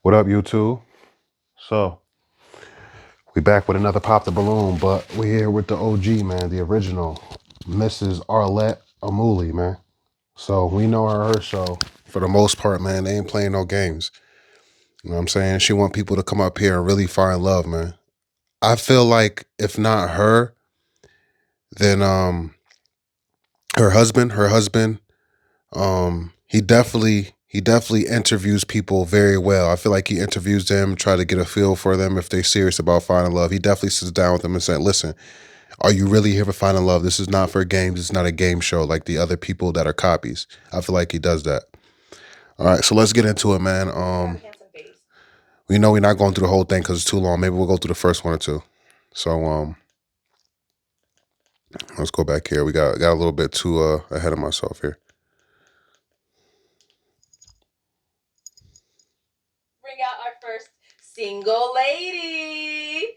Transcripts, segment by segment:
What up, YouTube? So, we back with another Pop the Balloon, but we're here with the OG, man, the original, Mrs. Arlette Amuli, man. So, we know her show. For the most part, man, they ain't playing no games. You know what I'm saying? She want people to come up here and really find love, man. I feel like if not her, then her husband, he definitely interviews people very well. I feel like he interviews them, try to get a feel for them if they're serious about finding love. He definitely sits down with them and said, "Listen, are you really here for finding love? This is not for games. It's not a game show like the other people that are copies." I feel like he does that. All right, so let's get into it, man. We know we're not going through the whole thing because it's too long. Maybe we'll go through the first one or two. So let's go back here. We got a little bit too ahead of myself here. Bring out our first single lady.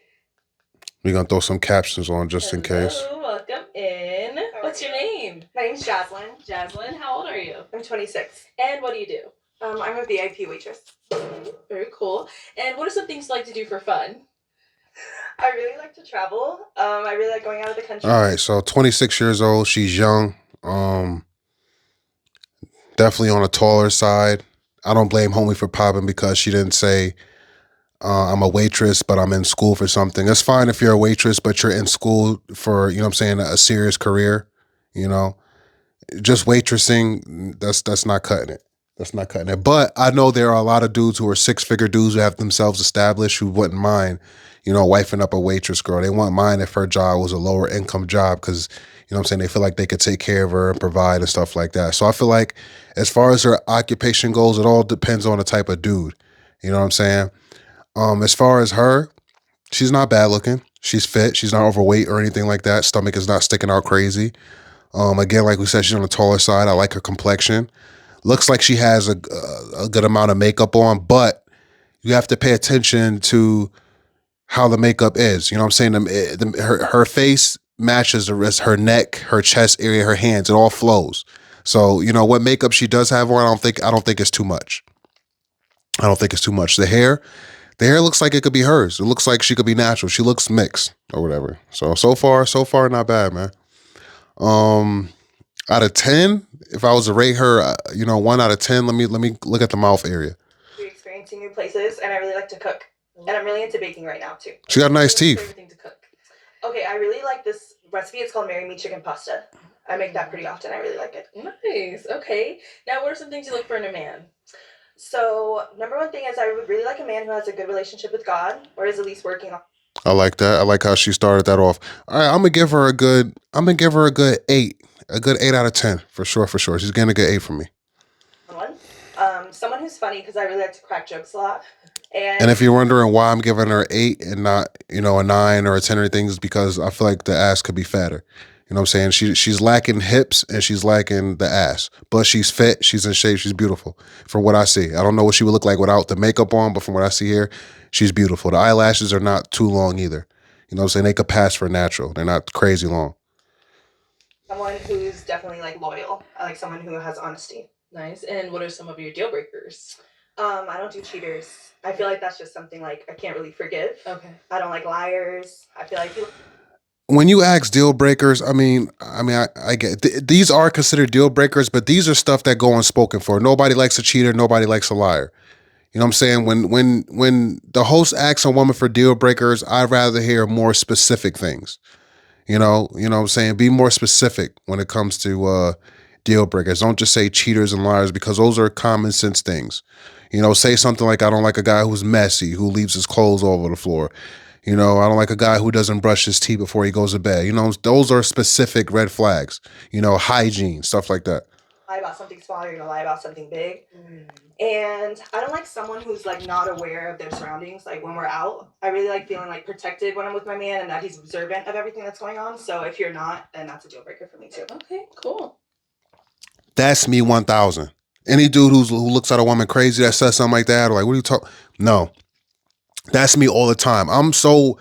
We're gonna throw some captions on just in case. Welcome in. What's your name? My name's Jaslyn. Jaslyn, how old are you? I'm 26. And what do you do? I'm a VIP waitress. Very cool. And what are some things you like to do for fun? I really like to travel. I really like going out of the country. All right, so 26 years old. She's young. Definitely on the taller side. I don't blame homie for popping because she didn't say I'm a waitress, but I'm in school for something. It's fine if you're a waitress, but you're in school for, you know what I'm saying, a serious career, you know. Just waitressing, that's not cutting it. That's not cutting it. But I know there are a lot of dudes who are six-figure dudes who have themselves established who wouldn't mind, you know, wifing up a waitress girl. They wouldn't mind if her job was a lower income job because, you know what I'm saying, they feel like they could take care of her and provide and stuff like that. So I feel like as far as her occupation goes, it all depends on the type of dude. You know what I'm saying? As far as her, she's not bad looking. She's fit. She's not overweight or anything like that. Stomach is not sticking out crazy. Again, like we said, she's on the taller side. I like her complexion. Looks like she has a good amount of makeup on, but you have to pay attention to how the makeup is. You know what I'm saying? Her face matches the rest, her neck, her chest area, her hands. It all flows. So you know what makeup she does have on. I don't think it's too much. I don't think it's too much. The hair looks like it could be hers. It looks like she could be natural. She looks mixed or whatever. So far, not bad, man. Out of 10, if I was to rate her, 1 out of 10, let me look at the mouth area. We're experiencing new places, and I really like to cook. And I'm really into baking right now, too. She got nice What's your teeth. favorite thing to cook? Okay, I really like this recipe. It's called Marry Me Chicken Pasta. I make that pretty often. I really like it. Nice. Okay. Now, what are some things you look for in a man? So, number one thing is I would really like a man who has a good relationship with God, or is at least working on. I like that. I like how she started that off. All right, I'm gonna give her a good 8. A good 8 out of 10 for sure. She's getting a good 8 from me. One. Someone who's funny, because I really like to crack jokes a lot. And if you're wondering why I'm giving her 8 and not, a 9 or a 10 or anything, is because I feel like the ass could be fatter. You know what I'm saying? She's lacking hips and she's lacking the ass. But she's fit, she's in shape, she's beautiful. From what I see. I don't know what she would look like without the makeup on, but from what I see here, she's beautiful. The eyelashes are not too long either. You know what I'm saying? They could pass for natural. They're not crazy long. Someone who's definitely like loyal. I like someone who has honesty. Nice. And what are some of your deal breakers? I don't do cheaters. I feel like that's just something like I can't really forgive. Okay. I don't like liars. I feel like When you ask deal breakers, I get these are considered deal breakers, but these are stuff that go unspoken for. Nobody likes a cheater. Nobody likes a liar. You know what I'm saying? When the host asks a woman for deal breakers, I'd rather hear more specific things. You know what I'm saying? Be more specific when it comes to deal breakers. Don't just say cheaters and liars because those are common sense things. You know, say something like, I don't like a guy who's messy, who leaves his clothes all over the floor. You know, I don't like a guy who doesn't brush his teeth before he goes to bed. You know, those are specific red flags. You know, hygiene, stuff like that. lie about something small, you're gonna lie about something big. And I don't like someone who's like not aware of their surroundings. Like when we're out, I really like feeling like protected when I'm with my man and that he's observant of everything that's going on. So if you're not, then that's a deal breaker for me too. Okay, cool. That's me 1000. Any dude who looks at a woman crazy that says something like that, or like, what are you talking? No. That's me all the time. I'm so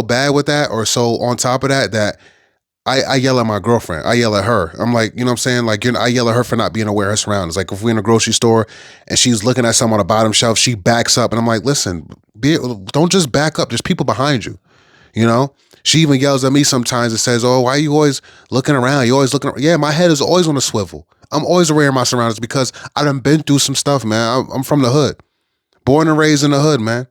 bad with that, or so on top of that I yell at my girlfriend. I yell at her. I'm like, you know what I'm saying? Like, I yell at her for not being aware of her surroundings. Like, if we're in a grocery store and she's looking at something on the bottom shelf, she backs up. And I'm like, listen, don't just back up. There's people behind you, you know? She even yells at me sometimes and says, oh, why are you always looking around? You always looking around. Yeah, my head is always on a swivel. I'm always aware of my surroundings because I done been through some stuff, man. I'm from the hood. Born and raised in the hood, man.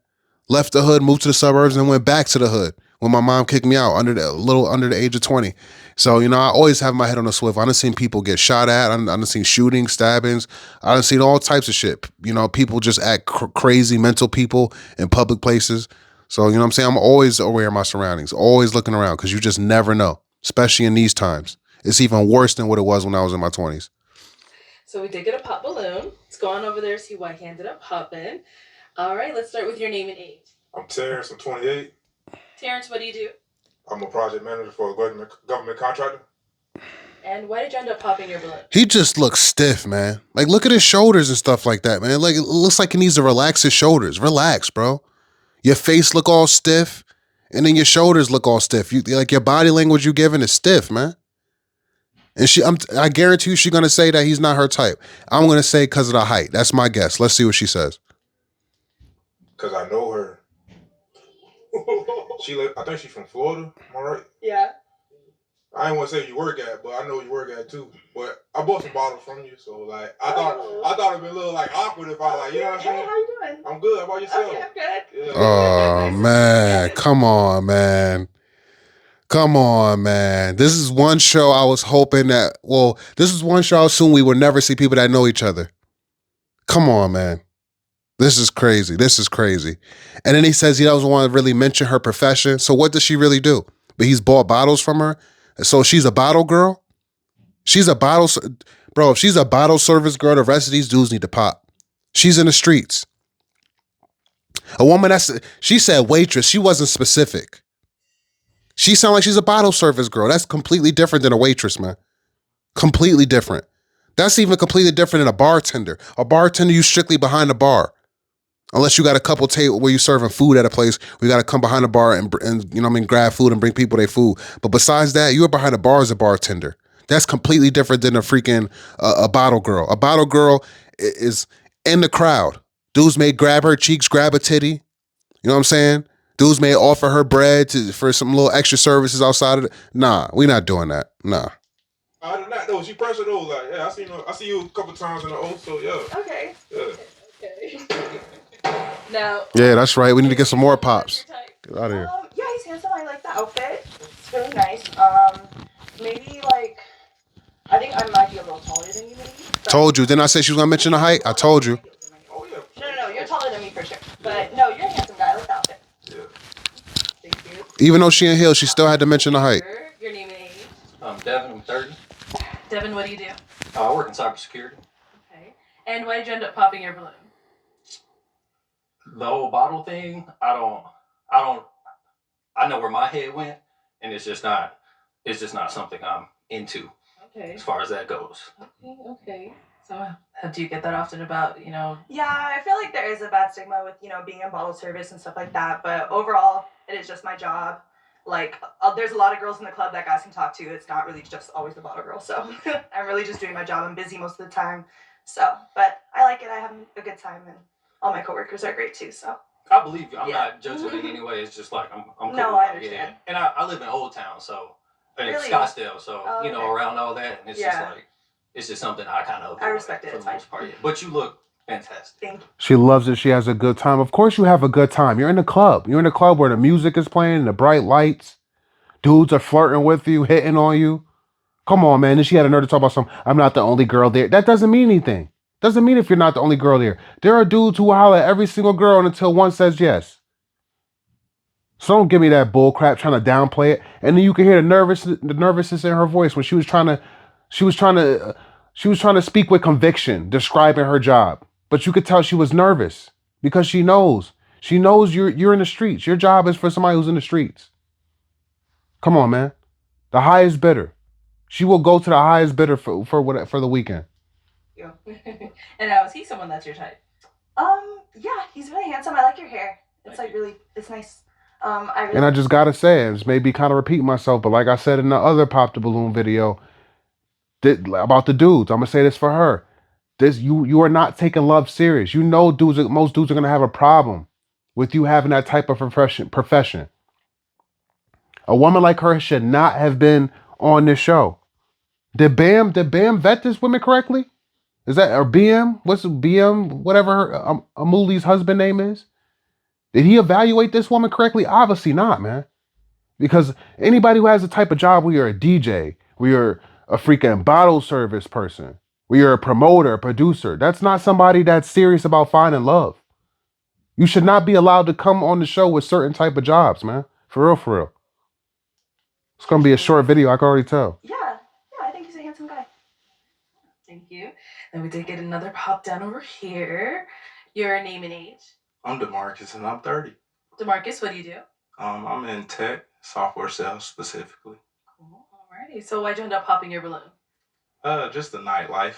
Left the hood, moved to the suburbs, and went back to the hood when my mom kicked me out under the age of 20. So, I always have my head on a swivel. I done seen people get shot at. I done seen shootings, stabbings. I done seen all types of shit. People just act crazy, mental people in public places. So, what I'm saying? I'm always aware of my surroundings, always looking around because you just never know, especially in these times. It's even worse than what it was when I was in my 20s. So we did get a pop balloon. Let's go on over there, see why he ended up popping. All right, let's start with your name and age. I'm Terrence. I'm 28. Terrence, what do you do? I'm a project manager for a government contractor. And why did you end up popping your balloon? He just looks stiff, man. Like, look at his shoulders and stuff like that, man. Like, it looks like he needs to relax his shoulders. Relax, bro. Your face look all stiff, and then your shoulders look all stiff. Like your body language you giving is stiff, man. And I guarantee you she's gonna say that he's not her type. I'm gonna say because of the height. That's my guess. Let's see what she says. Because I know her. I think she's from Florida. Am I right? Yeah. I ain't want to say you work at, but I know you work at too. But I bought some bottles from you, so like I thought it'd be a little like awkward if I what I'm saying. Hey, how you doing? I'm good. How about yourself? Okay, I'm good. Yeah. Oh man, come on, man. Come on, man. This is one show I was hoping that. Well, this is one show I assume we would never see people that know each other. Come on, man. This is crazy. This is crazy. And then he says he doesn't want to really mention her profession. So what does she really do? But he's bought bottles from her. So she's a bottle girl. She's a bottle, bro. If she's a bottle service girl, the rest of these dudes need to pop. She's in the streets. A woman she said waitress. She wasn't specific. She sounds like she's a bottle service girl. That's completely different than a waitress, man. Completely different. That's even completely different than a bartender. A bartender, you strictly behind the bar. Unless you got a couple table where you serving food at a place, we got to come behind the bar and grab food and bring people their food. But besides that, you're behind the bar as a bartender. That's completely different than a freaking a bottle girl. A bottle girl is in the crowd. Dudes may grab her cheeks, grab a titty. You know what I'm saying? Dudes may offer her bread for some little extra services outside of it. Nah, we not doing that. Nah. I did not know. She pressed those like, yeah, I see you a couple times in the O, so yeah. Okay. Yeah. Okay. Now. Yeah, that's right. We need to get some more pops. Get out of here. Yeah, he's handsome. I like the outfit. It's really nice. Maybe like, I think I might be a little taller than you, maybe. Told you. Didn't I say she was gonna mention the height? I told you. Oh yeah. No, you're taller than me for sure. But no, you're a handsome guy. I like the outfit. Yeah. Thank you. Even though she in heels, she still had to mention the height. Your name and age. I'm Devin. I'm 30. Devin, what do you do? I work in cybersecurity. Okay. And why did you end up popping your balloon? The whole bottle thing, I know where my head went, and it's just not something I'm into. Okay. As far as that goes. Okay. So, do you get that often about, Yeah, I feel like there is a bad stigma with, being in bottle service and stuff like that. But overall, it is just my job. Like, there's a lot of girls in the club that guys can talk to. It's not really just always the bottle girl. So I'm really just doing my job. I'm busy most of the time. So, but I like it. I have a good time, and all my coworkers are great too. So I believe you. I'm not judging in any way. It's just like I'm cool. No, I understand. Yeah. And I live in Old Town, so in Really? Scottsdale, so Okay. around all that, and it's just like it's just something I kind of avoid. I respect it. For It's the fine. most part. Yeah. But you look fantastic. Thank you. She loves it. She has a good time. Of course you have a good time. You're in the club. You're in the club where the music is playing, the bright lights. Dudes are flirting with you, hitting on you. Come on, man. And she had a nerve to talk about I'm not the only girl there. That doesn't mean anything. Doesn't mean if you're not the only girl there. There are dudes who holler at every single girl until one says yes. So don't give me that bull crap trying to downplay it. And then you can hear the nervousness in her voice when she was trying to speak with conviction, describing her job. But you could tell she was nervous because she knows. She knows you're in the streets. Your job is for somebody who's in the streets. Come on, man. The highest bidder. She will go to the highest bidder for the weekend. Yeah. And now, is he someone that's your type? Yeah, he's really handsome. I like your hair. It's like really, it's nice. I really And I just gotta say, this may be kind of repeating myself, but like I said in the other Pop the Balloon video about the dudes, I'm gonna say this for her. You are not taking love serious. You know, most dudes are gonna have a problem with you having that type of profession. A woman like her should not have been on this show. Did Bam vet this woman correctly? Is that or BM? What's BM? Whatever Amuli's husband name is. Did he evaluate this woman correctly? Obviously not, man. Because anybody who has the type of job where you're a DJ, where you're a freaking bottle service person, where you're a promoter, a producer, that's not somebody that's serious about finding love. You should not be allowed to come on the show with certain type of jobs, man. For real, for real. It's gonna be a short video, I can already tell. Yeah, I think he's a handsome guy. Thank you. Then we did get another pop down over here. Your name and age? I'm DeMarcus and I'm 30. DeMarcus, what do you do? I'm in tech, software sales specifically. Cool. Alrighty. So why'd you end up popping your balloon? Just the nightlife.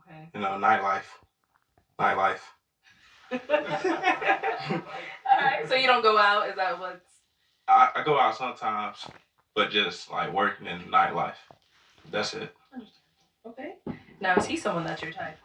Okay. You know, nightlife. Nightlife. Alright, so you don't go out? Is that what's... I go out sometimes, but just like working in nightlife. That's it. Okay. Now, is he someone that's your type?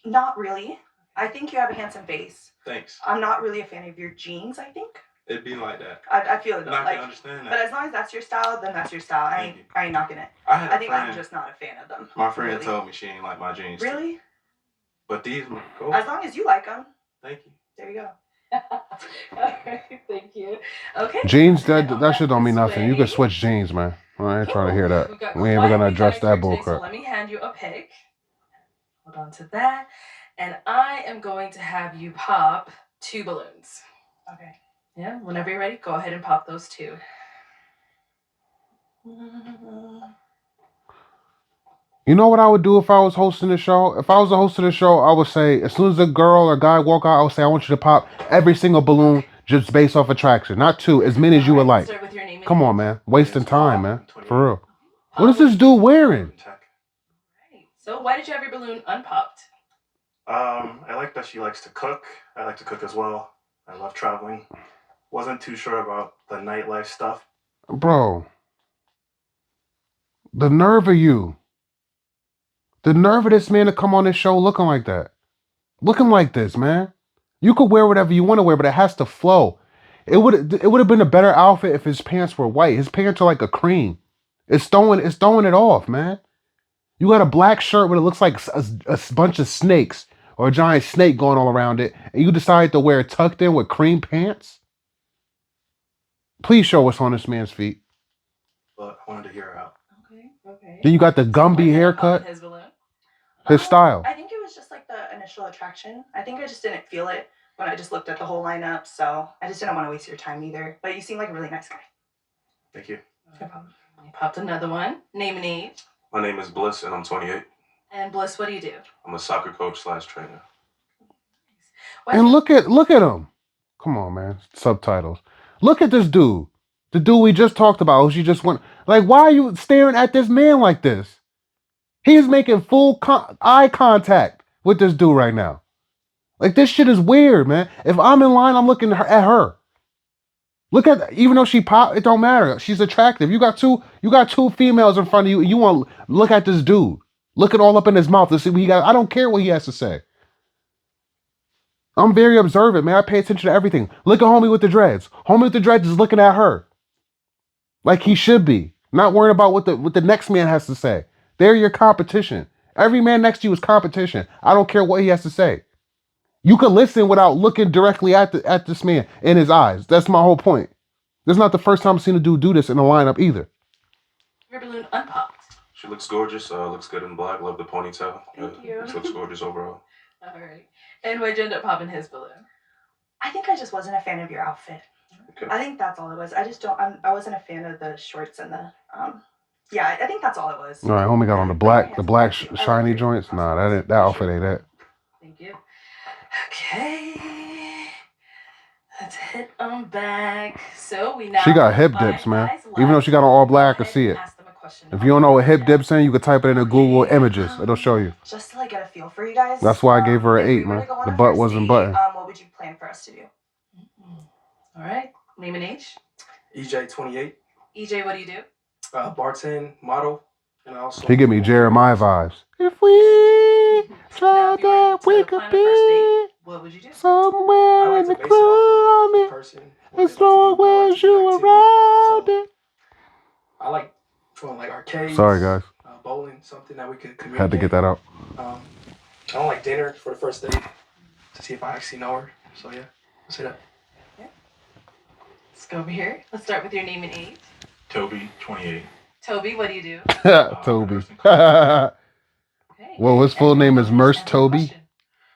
Not really. I think you have a handsome face. Thanks. I'm not really a fan of your jeans, I think. It'd be like that. I feel it though. And I Like, can understand that. but as long as that's your style, then that's your style. I ain't knocking it. I think I'm just not a fan of them. My friend really. told me she ain't like my jeans. Really? Too. But these go. As long as you like them. Thank you. There you go. Alright, thank you. Okay. Jeans, that shit don't mean nothing. You can switch jeans, man. I ain't trying to hear that. We ain't even gonna address that bullcrap. So let me hand you a pick. Hold on to that. And I am going to have you pop 2 balloons. Okay. Yeah, whenever you're ready, go ahead and pop those 2. You know what I would do if I was hosting the show? If I was a host of the show, I would say, as soon as a girl or guy walk out, I would say, I want you to pop every single balloon just based off attraction. Not 2, as many as you would like. Start with your name. Come on, man. Wasting time, man. For real. What is this dude wearing? Right. So why did you have your balloon unpopped? I like that she likes to cook. I like to cook as well. I love traveling. Wasn't too sure about the nightlife stuff. Bro. The nerve of you. The nerve of this man to come on this show looking like that. Looking like this, man. You could wear whatever you want to wear, but it has to flow. It would have been a better outfit if his pants were white. His pants are like a cream. It's throwing it off, man. You got a black shirt where it looks like a bunch of snakes or a giant snake going all around it, and you decide to wear it tucked in with cream pants? Please show what's on this man's feet. But I wanted to hear her out. Okay. Then you got the Gumby haircut. His style. I think it was just like the initial attraction. I think I just didn't feel it when I just looked at the whole lineup, so I just didn't want to waste your time either. But you seem like a really nice guy. Thank you. No problem. You popped another one. Name and age. My name is Bliss and I'm 28. And Bliss, what do you do? I'm a soccer coach / trainer. And look at him. Come on, man. Subtitles. Look at this dude. The dude we just talked about. Who she just went. Like, why are you staring at this man like this? He's making full eye contact with this dude right now. Like, this shit is weird, man. If I'm in line, I'm looking at her. Look at, even though she pop, it don't matter. She's attractive. You got two females in front of you. And you want to look at this dude. Look it all up in his mouth to see what he got. I don't care what he has to say. I'm very observant, man. I pay attention to everything. Look at homie with the dreads. Homie with the dreads is looking at her. Like he should be. Not worrying about what the next man has to say. They're your competition. Every man next to you is competition. I don't care what he has to say. You can listen without looking directly at this man in his eyes. That's my whole point. This is not the first time I've seen a dude do this in a lineup either. Your balloon unpopped. She looks gorgeous. Looks good in black. Love the ponytail. Thank you. She looks gorgeous overall. All right. And why'd you end up popping his balloon? I think I just wasn't a fan of your outfit. Okay. I think that's all it was. I wasn't a fan of the shorts and the yeah, I think that's all it was. All right, homie got on the black shiny joints. Nah, that outfit ain't that. Thank you. Okay. Let's hit them back. So we now. She got hip dips, man. Even though she got on all black, I can see it. If you don't know what hip dips in, you can type it into Google Images. It'll show you. Just to like get a feel for you guys. That's why I gave her an 8, man. The butt wasn't button. What would you plan for us to do? All right. Name and age. EJ 28. EJ, what do you do? Bartend, model, and I also. He give me Jeremiah vibes. If we Now, said if you were that we to could plan a first date, be what would you do? I somewhere like in to the base it off of the climate, person, what as they like to long do. I like as to do you activity. around So it. I like from like arcades, Sorry, guys. bowling, something that we could Had to communicate. get that out. I don't like dinner for the first date to see if I actually know her. So yeah, I'll say that. Let's go over here. Let's start with your name and age. Toby, 28. Toby, what do you do? Toby. nursing college. Okay. Well, his full And name go is ahead and Merce answer the Toby. question.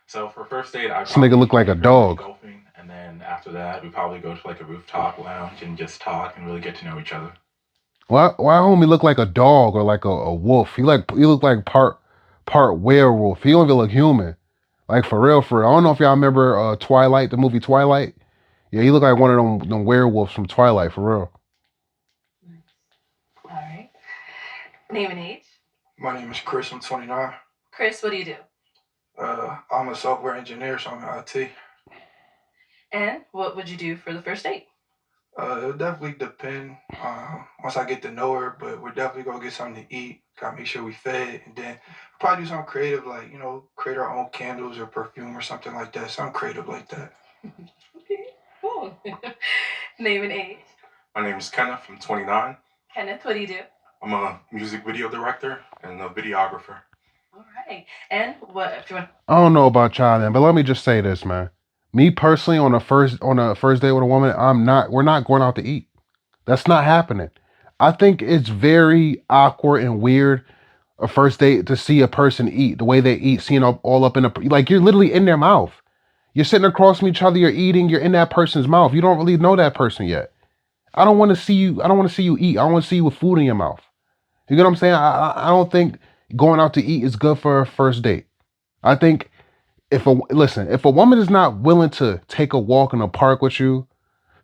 So for first date, I This nigga look like a dog. golfing, and then after that, we probably go to like a rooftop lounge and just talk and really get to know each other. Why homie look like a dog or like a wolf? He look like part werewolf. He don't even look human. Like for real, for real. I don't know if y'all remember Twilight, the movie Twilight. Yeah, he looked like one of them werewolves from Twilight, for real. All right. Name and age. My name is Chris. I'm 29. Chris, what do you do? I'm a software engineer, so I'm in IT. And what would you do for the first date? It'll definitely depend once I get to know her, but we're definitely gonna get something to eat. Gotta make sure we fed, and then probably do something creative, like create our own candles or perfume or something like that. Something creative like that. Okay, cool. Name and age. My name is Kenneth. I'm 29. Kenneth, what do you do? I'm a music video director and a videographer. All right. And what if you want? I don't know about y'all, man, but let me just say this, man. Me personally, on a first date with a woman, we're not going out to eat. That's not happening. I think it's very awkward and weird a first date to see a person eat the way they eat, seeing all up in like you're literally in their mouth. You're sitting across from each other, you're eating, you're in that person's mouth. You don't really know that person yet. I don't want to see you eat. I don't want to see you with food in your mouth. You get what I'm saying? I don't think going out to eat is good for a first date. I think if a woman is not willing to take a walk in the park with you,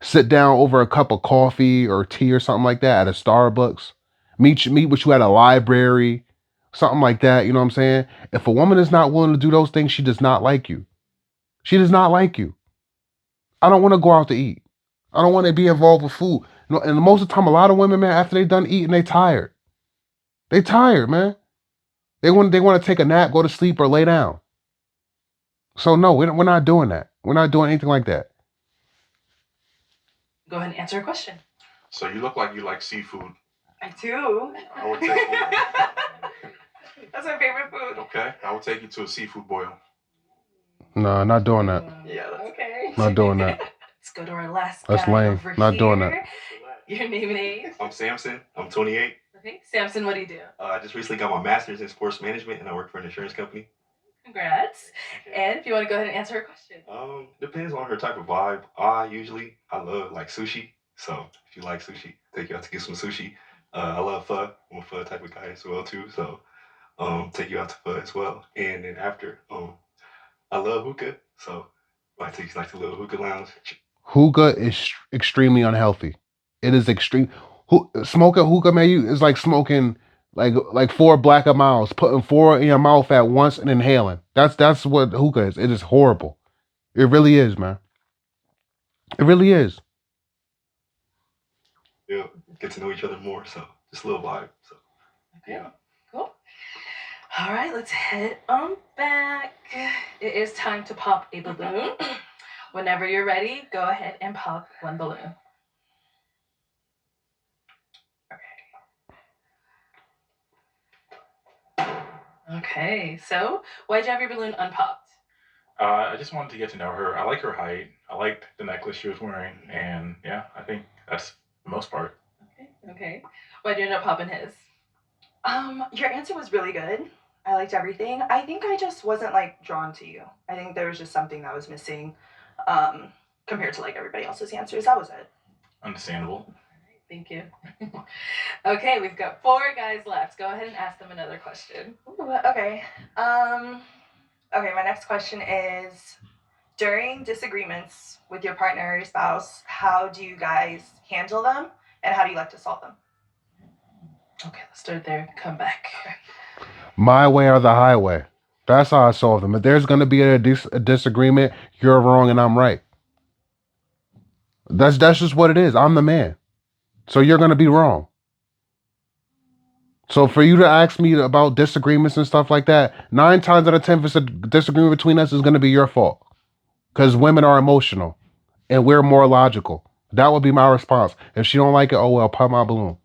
sit down over a cup of coffee or tea or something like that at a Starbucks, meet with you at a library, something like that, you know what I'm saying? If a woman is not willing to do those things, she does not like you. She does not like you. I don't want to go out to eat. I don't want to be involved with food. And most of the time, a lot of women, man, after they done eating, they tired. They tired, man. They want to take a nap, go to sleep, or lay down. So no, we're not doing that. We're not doing anything like that. Go ahead and answer a question. So you look like you like seafood. I do. I would take That's my favorite food. Okay, I will take you to a seafood boil. No, not doing that. Yeah, that's okay. Not doing that. Let's go to our last That's guy lame. over Not here. doing that. Your name and age. I'm Samson. I'm 28. Okay, Samson, what do you do? I just recently got my master's in sports management, and I work for an insurance company. Congrats. And if you want to go ahead and answer her question. Depends on her type of vibe. I love like sushi. So if you like sushi, take you out to get some sushi. I love pho. I'm a pho type of guy as well too. So take you out to pho as well. And then after, I love hookah. So I take you like to the little hookah lounge. Hookah is extremely unhealthy. It is extreme. Smoking hookah, man, is like smoking like 4 Black and Miles, putting 4 in your mouth at once and inhaling. That's what hookah is. It is horrible. It really is, man. It really is. Yeah, get to know each other more. So just a little vibe. So Okay. yeah. Cool. All right, let's head on back. It is time to pop a balloon. Whenever you're ready, go ahead and pop one balloon. Okay, so why'd you have your balloon unpopped? I just wanted to get to know her. I like her height. I liked the necklace she was wearing, and yeah, I think that's the most part. Okay. Why'd you end up popping his? Your answer was really good. I liked everything. I think I just wasn't like drawn to you. I think there was just something that was missing, compared to like everybody else's answers. That was it. Understandable. Thank you. Okay, we've got 4 guys left. Go ahead and ask them another question. Ooh, okay. Okay, my next question is, during disagreements with your partner or your spouse, how do you guys handle them and how do you like to solve them? Okay, let's start there. Come back. My way or the highway. That's how I solve them. If there's going to be a disagreement, you're wrong and I'm right. That's just what it is. I'm the man. So you're gonna be wrong. So for you to ask me about disagreements and stuff like that, 9 times out of 10, if it's a disagreement between us, is gonna be your fault. Because women are emotional and we're more logical. That would be my response. If she don't like it, oh well, pop my balloon.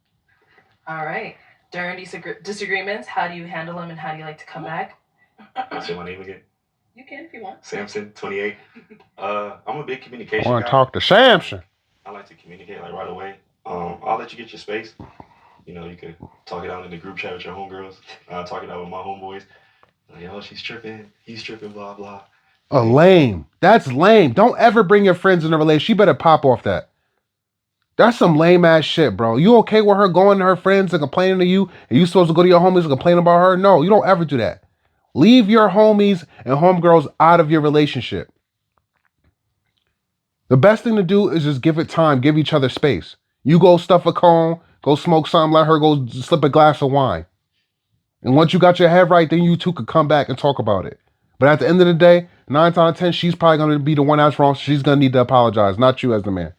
All right. During disagreements, how do you handle them and how do you like to come back? Say my name again. You can if you want. Samson, 28. I'm a big I communication want guy. to talk to Samson. I like to communicate like right away. I'll let you get your space. You know, you could talk it out in the group chat with your homegirls. Talk it out with my homeboys. Like, oh, she's tripping. He's tripping. Blah blah. Lame. That's lame. Don't ever bring your friends in a relationship. She better pop off that. That's some lame ass shit, bro. You okay with her going to her friends and complaining to you, and you supposed to go to your homies and complain about her? No, you don't ever do that. Leave your homies and homegirls out of your relationship. The best thing to do is just give it time, give each other space. You go stuff a cone, go smoke something, let her go slip a glass of wine. And once you got your head right, then you two could come back and talk about it. But at the end of the day, 9 out of 10, she's probably going to be the one that's wrong. So she's going to need to apologize, not you as the man.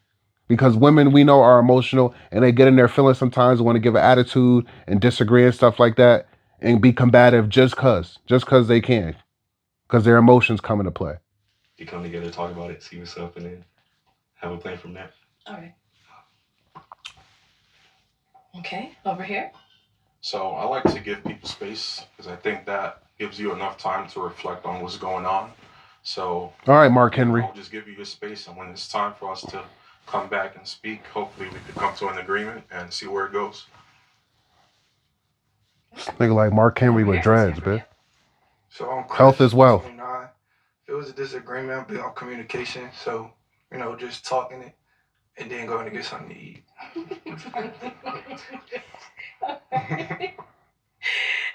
Because women, we know, are emotional and they get in their feelings sometimes, want to give an attitude and disagree and stuff like that and be combative just cause they can. Because their emotions come into play. You come together, talk about it, see what's up, and then have a plan from there. All right. Okay, over here. So I like to give people space because I think that gives you enough time to reflect on what's going on. So all right, Mark Henry. I'll just give you your space, and when it's time for us to come back and speak, hopefully we could come to an agreement and see where it goes. Nigga like Mark Henry with dreads, bitch. So on Health as well. 29, if it was a disagreement, I'd be on communication. So, just talking it and then going to get something to eat.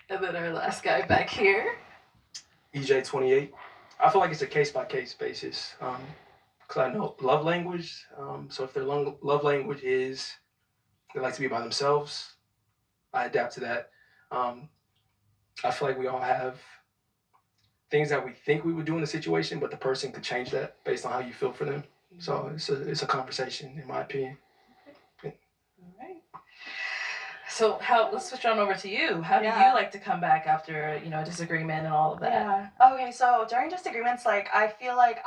And then our last guy back here. EJ 28. I feel like it's a case by case basis. Because I know love language. So if their love language is they like to be by themselves, I adapt to that. I feel like we all have things that we think we would do in a situation, but the person could change that based on how you feel for them. So it's a conversation, in my opinion. All right. So let's switch on over to you. How do you like to come back after a disagreement and all of that? Yeah. Okay. So during disagreements, I feel like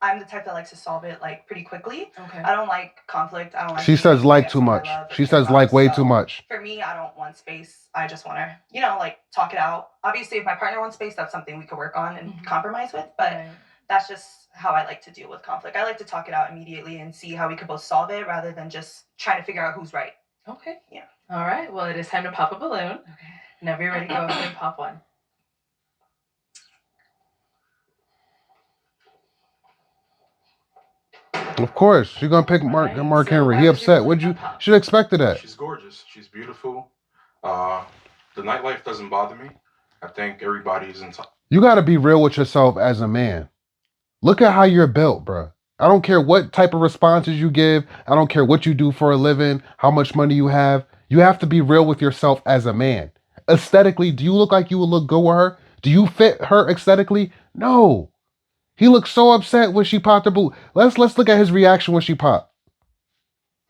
I'm the type that likes to solve it pretty quickly. Okay. I don't like conflict. I don't like. She says like too much. She says like way too much. For me, I don't want space. I just want to talk it out. Obviously, if my partner wants space, that's something we could work on and compromise with. But that's just how I like to deal with conflict. I like to talk it out immediately and see how we could both solve it rather than just trying to figure out who's right. Okay. Yeah. All right. Well, it is time to pop a balloon. Okay. Whenever you're ready, go ahead and pop one. Of course, she's gonna pick Mark Henry. He upset. You should have expected that. She's gorgeous. She's beautiful. The nightlife doesn't bother me. I think everybody's in. You got to be real with yourself as a man. Look at how you're built, bro. I don't care what type of responses you give. I don't care what you do for a living, how much money you have. You have to be real with yourself as a man. Aesthetically, do you look like you would look good with her? Do you fit her aesthetically? No. He looked so upset when she popped her boot. Let's look at his reaction when she popped.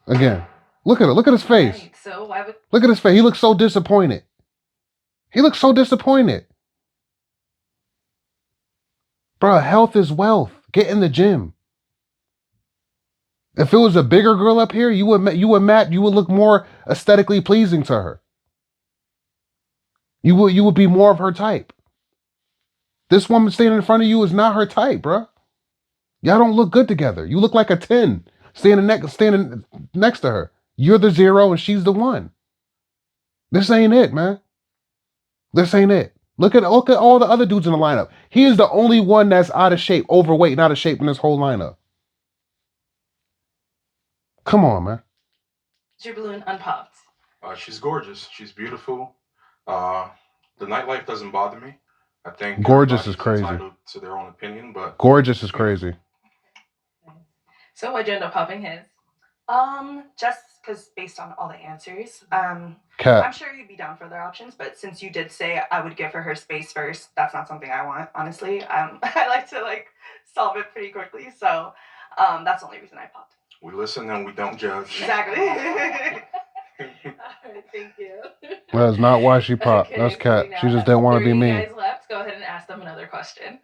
Again. Look at it. Look at his face. Right, so why would... Look at his face. He looks so disappointed. He looks so disappointed. Bro, health is wealth. Get in the gym. If it was a bigger girl up here, you would look more aesthetically pleasing to her. You would be more of her type. This woman standing in front of you is not her type, bro. Y'all don't look good together. You look like a 10 standing next to her. You're the 0 and she's the 1. This ain't it, man. This ain't it. Look at all the other dudes in the lineup. He is the only one that's out of shape, overweight, and out of shape in this whole lineup. Come on, man. Is your balloon unpopped? She's gorgeous. She's beautiful. The nightlife doesn't bother me. I think gorgeous is crazy. Entitled to their own opinion, but gorgeous is crazy. So why'd you end up popping his? Just because based on all the answers, Cap. I'm sure you'd be down for other options, but since you did say I would give her space first, that's not something I want, honestly. I like to solve it pretty quickly, so that's the only reason I popped. We listen and we don't judge. Exactly. All right, thank you. That's not why she popped. Okay, That's so cap. we now She just have didn't want to be 3 mean. guys left. Go ahead and ask them another question.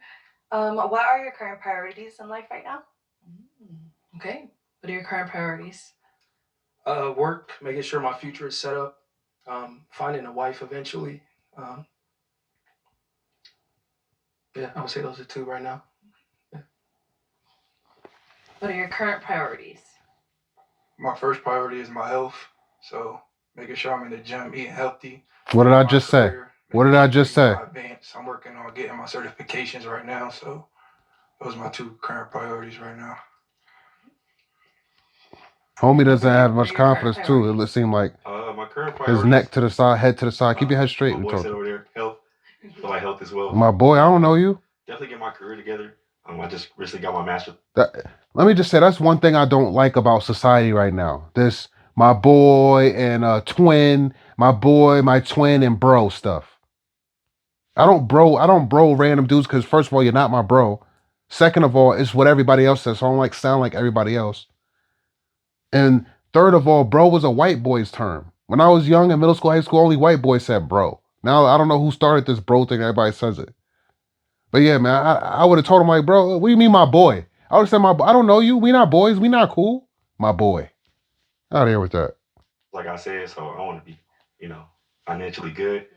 What are your current priorities in life right now? Okay, what are your current priorities? Work, making sure my future is set up, finding a wife eventually. Yeah, I would say those are 2 right now. What are your current priorities? My first priority is my health. So making sure I'm in the gym, eating healthy. What did I My just say? career, What did making I sure, just say? I advance. I'm working on getting my certifications right now. So those are my 2 current priorities right now. Homie doesn't have What much are your current confidence too. It priorities? seemed like My current his priorities. neck to the side, head to the side. Keep your head straight. My We boy talked. said over there, health. I feel like health as well. My boy, I don't know you. Definitely get my career together. I just recently got my master's. Let me just say that's one thing I don't like about society right now. This my boy and twin, my boy, my twin and bro stuff. I don't bro random dudes because first of all, you're not my bro. Second of all, it's what everybody else says. So I don't like sound like everybody else. And third of all, bro was a white boy's term. When I was young in middle school, high school, only white boys said bro. Now I don't know who started this bro thing. Everybody says it. But yeah, man, I would have told him like, bro, what do you mean my boy? I would have said I don't know you. We not boys. We not cool. My boy. Out of here with that. Like I said, so I want to be, financially good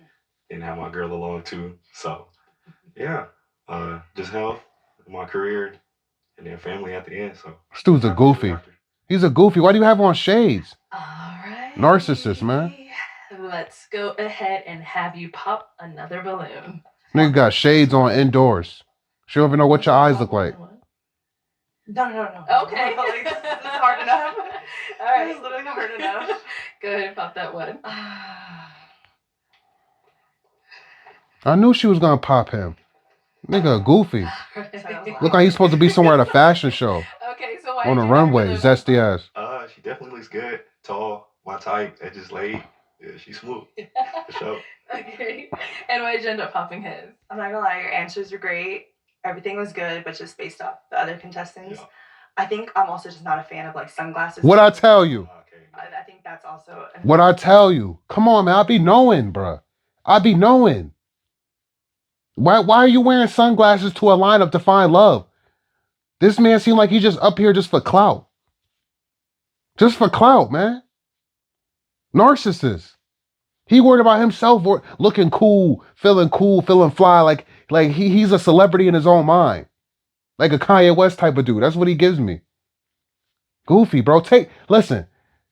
and have my girl along too. So yeah, just health, my career, and then family at the end. So This dude's a goofy. He's a goofy. Why do you have on shades? All right. Narcissist, man. Let's go ahead and have you pop another balloon. Nigga got shades on indoors. She don't even know what your eyes look like. No. Okay. Like, this is hard enough. All right. This is literally hard enough. Go ahead and pop that one. I knew she was gonna pop him. Nigga, goofy. Right. Look like he's supposed to be somewhere at a fashion show. Okay, so why On did a you have runway, her zesty ass. She definitely looks good, tall, my type, edges laid. Yeah, she's smooth. For sure. Okay. And why did you end up popping his? I'm not gonna lie, your answers were great. Everything was good, but just based off the other contestants. Yeah. I think I'm also just not a fan of like sunglasses. What I tell you? Okay. I think that's also What I tell you? Come on, man. I be knowing, bruh. I be knowing. Why are you wearing sunglasses to a lineup to find love? This man seemed like he just up here just for clout. Just for clout, man. Narcissist. He worried about himself or looking cool, feeling fly, like he's a celebrity in his own mind. Like a Kanye West type of dude. That's what he gives me. Goofy, bro. Listen.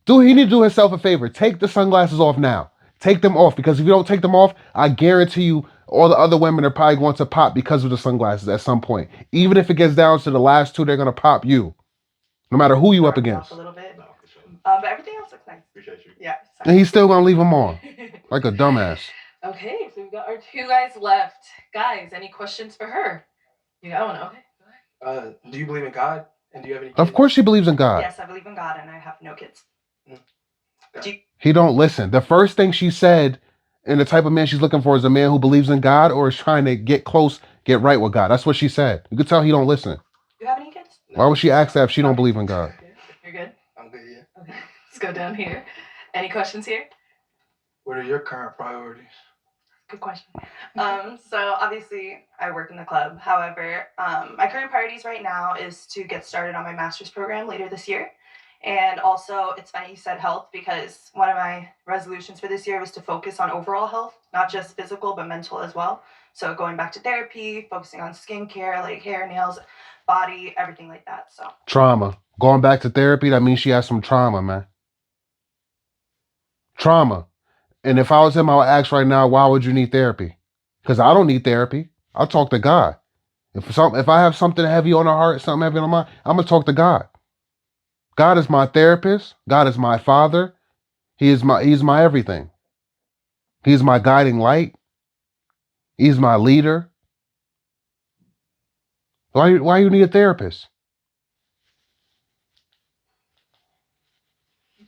He need to do himself a favor. Take the sunglasses off now. Take them off, because if you don't take them off, I guarantee you all the other women are probably going to pop because of the sunglasses at some point. Even if it gets down to the last 2, they're going to pop you. No matter who you up against. a little bit. No, for sure. But everything else looks nice. Appreciate you. Yeah. And he's still going to leave them on. Like a dumbass. Okay, so we've got our 2 guys left. Guys, any questions for her? You got one, okay. Go ahead. Do you believe in God? And do you have any kids? Of course she believes in God. Yes, I believe in God and I have no kids. He don't listen. The first thing she said, and the type of man she's looking for is a man who believes in God or is trying to get close, get right with God. That's what she said. You could tell he don't listen. You have any kids? Why would she ask that if she don't believe in God? You're good? I'm good, yeah. Okay. Let's go down here. Any questions here? What are your current priorities? Good question. So obviously I work in the club. However, my current priorities right now is to get started on my master's program later this year. And also, it's funny you said health, because one of my resolutions for this year was to focus on overall health, not just physical, but mental as well. So going back to therapy, focusing on skincare, like hair, nails, body, everything like that. So Trauma. Going back to therapy, that means she has some trauma, man. Trauma. And if I was him, I would ask right now, why would you need therapy? Because I don't need therapy. I'll talk to God. If I have something heavy on the heart, something heavy on my mind, I'm gonna talk to God. God is my therapist. God is my father. He's my everything. He's my guiding light. He's my leader. Why you need a therapist?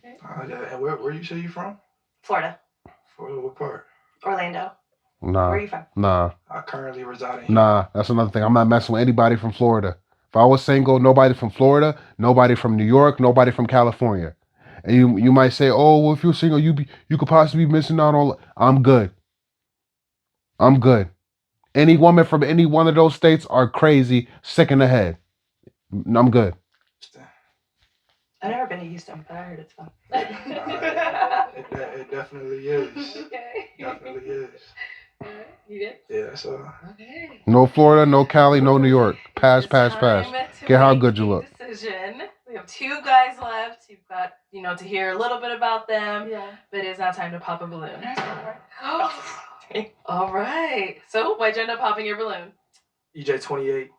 Yeah. And where you say you from? Florida, Florida, what part? Orlando. Nah. Where are you from? Nah. I currently reside in Nah. That's another thing. I'm not messing with anybody from Florida. If I was single, nobody from Florida, nobody from New York, nobody from California. And you might say, oh, well, if you're single, you could possibly be missing out on. I'm good. I'm good. Any woman from any one of those states are crazy, sick in the head. I'm good. I've never been to Houston, but I heard it's fun. It definitely is. Okay. Definitely is. You did? Yeah, so. Okay. No Florida, no Cali, no New York. Pass, It's pass, pass. time to Get how make good you a look. decision. We have 2 guys left. You've got, to hear a little bit about them. Yeah. But it's now time to pop a balloon. All right. So why'd you end up popping your balloon? EJ 28.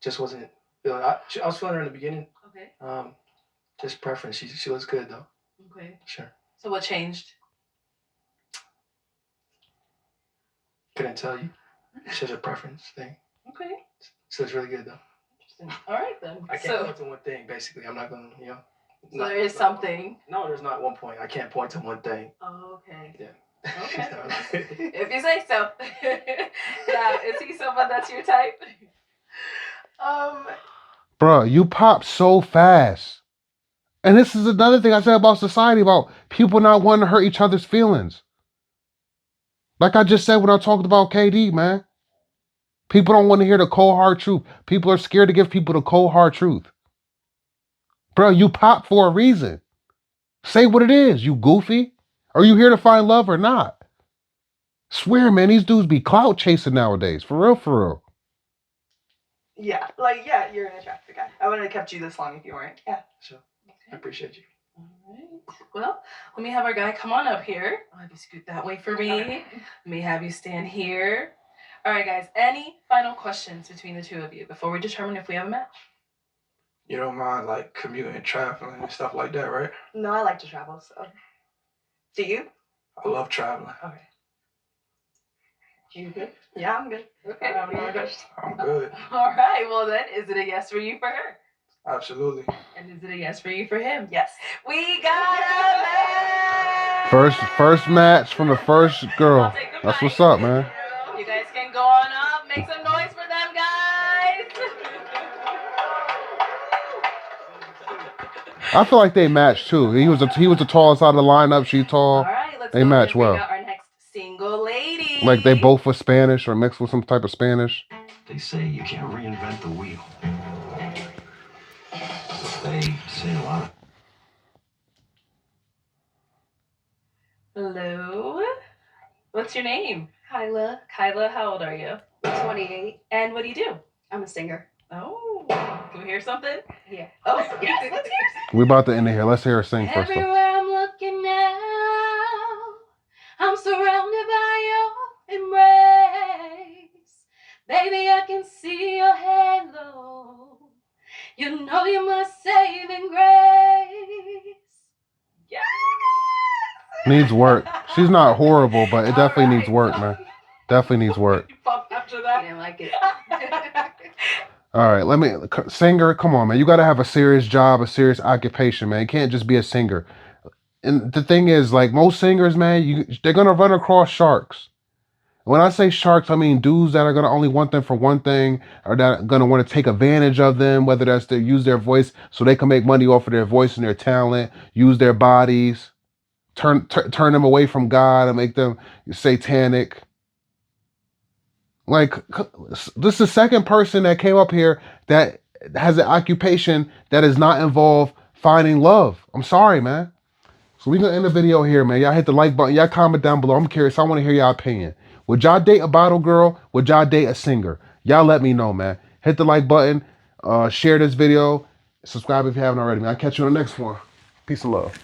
Just wasn't. I was feeling her in the beginning. Okay. Just preference. She looks good though. Okay. Sure. So what changed? Couldn't tell you. It's just a preference thing. Okay. So it's really good though. Interesting. All right then. I can't point to one thing. Basically, I'm not gonna. So there is something. No, there's not one point. I can't point to one thing. Oh, okay. Yeah. Okay. If you say so. Now, is he someone that's your type? Bruh, you pop so fast. And this is another thing I said about society, about people not wanting to hurt each other's feelings. Like I just said when I talked about KD, man. People don't want to hear the cold hard truth. People are scared to give people the cold hard truth. Bro, you pop for a reason. Say what it is, you goofy. Are you here to find love or not? Swear, man, these dudes be clout chasing nowadays. For real, for real. Yeah, you're an attractive guy. I wouldn't have kept you this long if you weren't. Yeah. So, I appreciate you. All right. Well, let me have our guy come on up here. I'll have you scoot that way for me. Let me have you stand here. All right, guys. Any final questions between the 2 of you before we determine if we have a match? You don't mind like commuting, traveling, and stuff like that, right? No, I like to travel, so. Do you? I love traveling. Okay. You good? Yeah, I'm good. Okay. I'm good. All right. Well, then, is it a yes for you for her? Absolutely. And is it a yes for you for him? Yes. We got a match! First match from the first girl. That's what's up, man. You guys can go on up. Make some noise for them, guys. I feel like they matched too. He was the tallest out of the lineup. She tall. All right, let's they go match and bring well. out our next single lady. Like they both were Spanish or mixed with some type of Spanish. They say you can't reinvent the wheel. They say a lot. Hello. What's your name? Kyla. Kyla, how old are you? 28. And what do you do? I'm a singer. Oh, can we hear something? Yeah. Oh, yes, let's hear something. We about to end it here. Let's hear her sing first. Everywhere I'm looking now, I'm surrounded by your embrace. Baby, I can see your halo. You know you're my saving grace. Yes! Needs work. She's not horrible, but it definitely needs work, man. Definitely needs work. After that, I didn't like it. All right, singer, come on, man. You got to have a serious job, a serious occupation, man. You can't just be a singer. And the thing is, like most singers, man, they're going to run across sharks. When I say sharks, I mean dudes that are going to only want them for one thing, or that are going to want to take advantage of them, whether that's to use their voice so they can make money off of their voice and their talent, use their bodies, turn them away from God and make them satanic. Like, this is the second person that came up here that has an occupation that is not involved finding love. I'm sorry, man. So we're going to end the video here, man. Y'all hit the like button. Y'all comment down below. I'm curious. I want to hear y'all opinion. Would y'all date a bottle girl? Would y'all date a singer? Y'all let me know, man. Hit the like button. Share this video. Subscribe if you haven't already, man. I'll catch you on the next one. Peace and love.